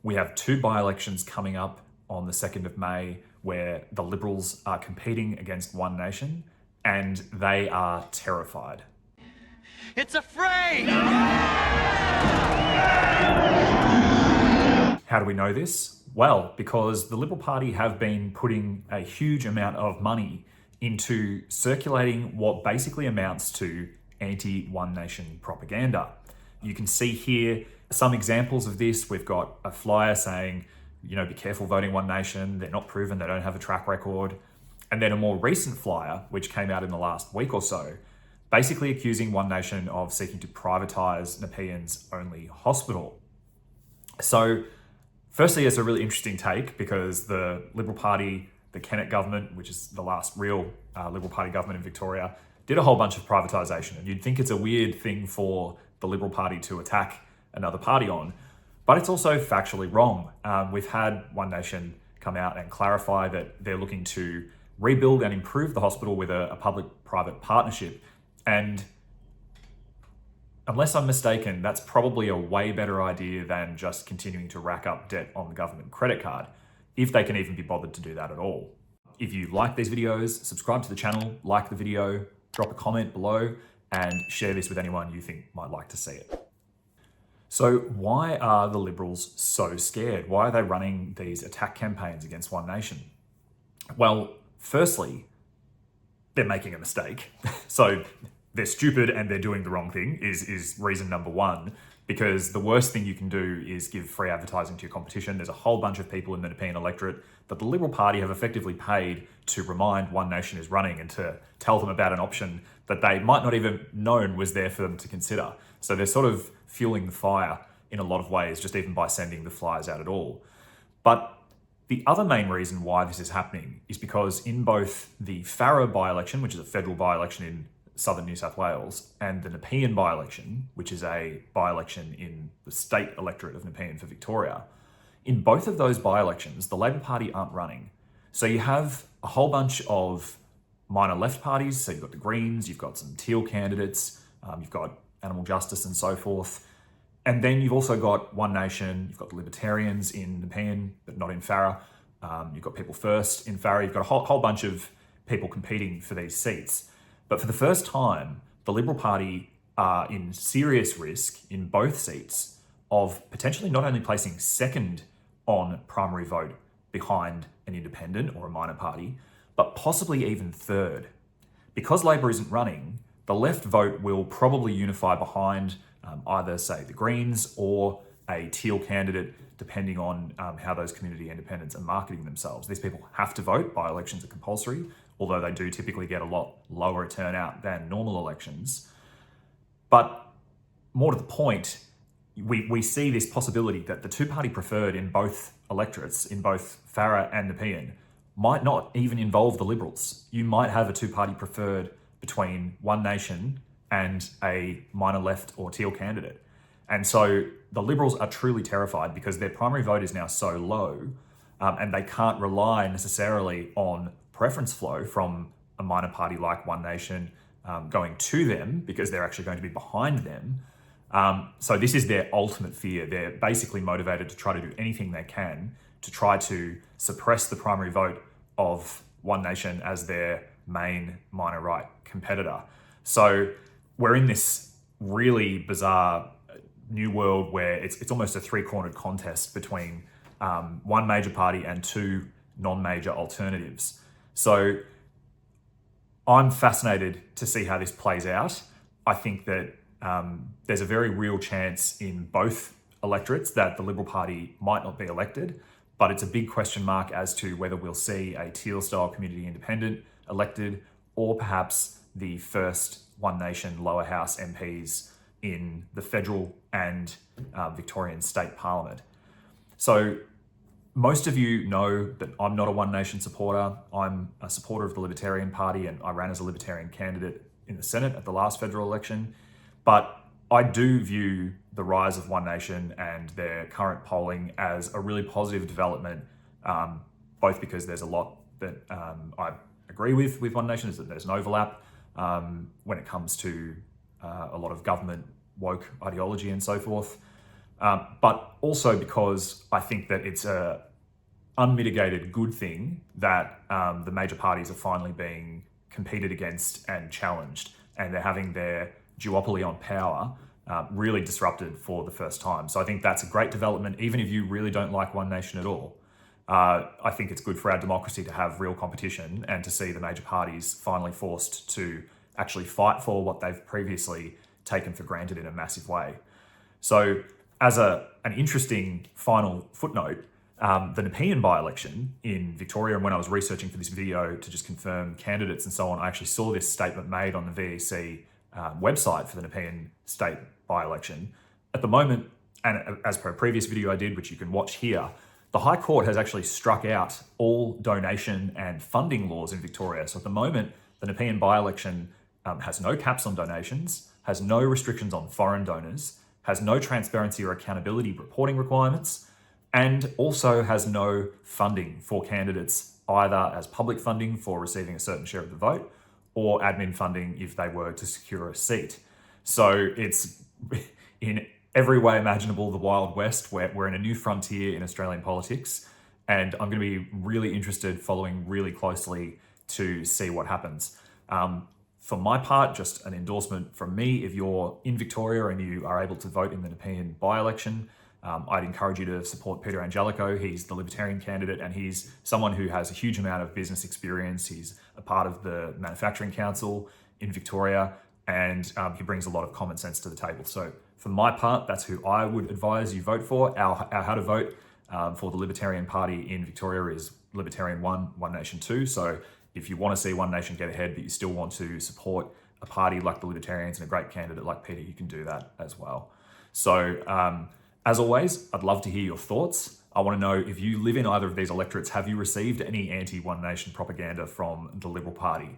We have two by-elections coming up on the 2nd of May where the Liberals are competing against One Nation and they are terrified. It's afraid! How do we know this? Well, because the Liberal Party have been putting a huge amount of money into circulating what basically amounts to anti-One Nation propaganda. You can see here some examples of this. We've got a flyer saying, be careful voting One Nation. They're not proven, they don't have a track record. And then a more recent flyer, which came out in the last week or so, basically accusing One Nation of seeking to privatise Nepean's only hospital. So, firstly, it's a really interesting take because the Liberal Party, the Kennett government, which is the last real Liberal Party government in Victoria, did a whole bunch of privatisation. And you'd think it's a weird thing for the Liberal Party to attack another party on, but it's also factually wrong. We've had One Nation come out and clarify that they're looking to rebuild and improve the hospital with a public-private partnership. And unless I'm mistaken, that's probably a way better idea than just continuing to rack up debt on the government credit card, if they can even be bothered to do that at all. If you like these videos, subscribe to the channel, like the video, drop a comment below, and share this with anyone you think might like to see it. So why are the Liberals so scared? Why are they running these attack campaigns against One Nation? Well, firstly, they're making a mistake. So they're stupid and they're doing the wrong thing is reason number one, because the worst thing you can do is give free advertising to your competition. There's a whole bunch of people in the Nepean electorate that the Liberal Party have effectively paid to remind One Nation is running and to tell them about an option that they might not even known was there for them to consider. So they're sort of fueling the fire in a lot of ways, just even by sending the flyers out at all. But the other main reason why this is happening is because in both the Farrer by-election, which is a federal by-election in southern New South Wales, and the Nepean by-election, which is a by-election in the state electorate of Nepean for Victoria, in both of those by-elections, the Labor Party aren't running. So you have a whole bunch of minor left parties. So you've got the Greens, you've got some Teal candidates, you've got Animal Justice and so forth. And then you've also got One Nation, you've got the Libertarians in Nepean, but not in Farrer. You've got People First in Farrer. You've got a whole bunch of people competing for these seats. But for the first time, the Liberal Party are in serious risk in both seats of potentially not only placing second on primary vote behind an independent or a minor party, but possibly even third. Because Labor isn't running, the left vote will probably unify behind either, say, the Greens or a Teal candidate, depending on how those community independents are marketing themselves. These people have to vote. By-elections are compulsory, although they do typically get a lot lower turnout than normal elections. But more to the point, we see this possibility that the two-party preferred in both electorates, in both Farrer and Nepean, might not even involve the Liberals. You might have a two-party preferred between One Nation and a minor left or Teal candidate. And so the Liberals are truly terrified because their primary vote is now so low and they can't rely necessarily on preference flow from a minor party like One Nation going to them because they're actually going to be behind them. So this is their ultimate fear. They're basically motivated to try to do anything they can to try to suppress the primary vote of One Nation as their main minor right competitor. So we're in this really bizarre new world where it's almost a three-cornered contest between one major party and two non-major alternatives. So I'm fascinated to see how this plays out. I think that there's a very real chance in both electorates that the Liberal Party might not be elected, but it's a big question mark as to whether we'll see a Teal-style community independent elected or perhaps the first One Nation lower house MPs in the federal and Victorian state parliament. So most of you know that I'm not a One Nation supporter. I'm a supporter of the Libertarian Party and I ran as a Libertarian candidate in the Senate at the last federal election. But I do view the rise of One Nation and their current polling as a really positive development, both because there's a lot that I agree with One Nation, is that there's an overlap when it comes to a lot of government woke ideology and so forth. but also because I think that it's a unmitigated good thing that the major parties are finally being competed against and challenged, and they're having their duopoly on power really disrupted for the first time. So I think that's a great development, even if you really don't like One Nation at all. I think it's good for our democracy to have real competition and to see the major parties finally forced to actually fight for what they've previously taken for granted in a massive way. So as an interesting final footnote, the Nepean by-election in Victoria, and when I was researching for this video to just confirm candidates and so on, I actually saw this statement made on the VEC website for the Nepean state by-election. At the moment, and as per a previous video I did, which you can watch here, the High Court has actually struck out all donation and funding laws in Victoria. So at the moment, the Nepean by-election has no caps on donations, has no restrictions on foreign donors, has no transparency or accountability reporting requirements, and also has no funding for candidates, either as public funding for receiving a certain share of the vote or admin funding if they were to secure a seat. So it's in every way imaginable the Wild West. We're in a new frontier in Australian politics, and I'm going to be really interested, following really closely to see what happens. For my part, just an endorsement from me. If you're in Victoria and you are able to vote in the Nepean by-election, I'd encourage you to support Peter Angelico. He's the Libertarian candidate, and he's someone who has a huge amount of business experience. He's a part of the Manufacturing Council in Victoria, and he brings a lot of common sense to the table. So for my part, that's who I would advise you vote for. Our how to vote for the Libertarian Party in Victoria is Libertarian 1, One Nation 2. So if you want to see One Nation get ahead, but you still want to support a party like the Libertarians and a great candidate like Peter, you can do that as well. So as always, I'd love to hear your thoughts. I want to know, if you live in either of these electorates, have you received any anti-One Nation propaganda from the Liberal Party?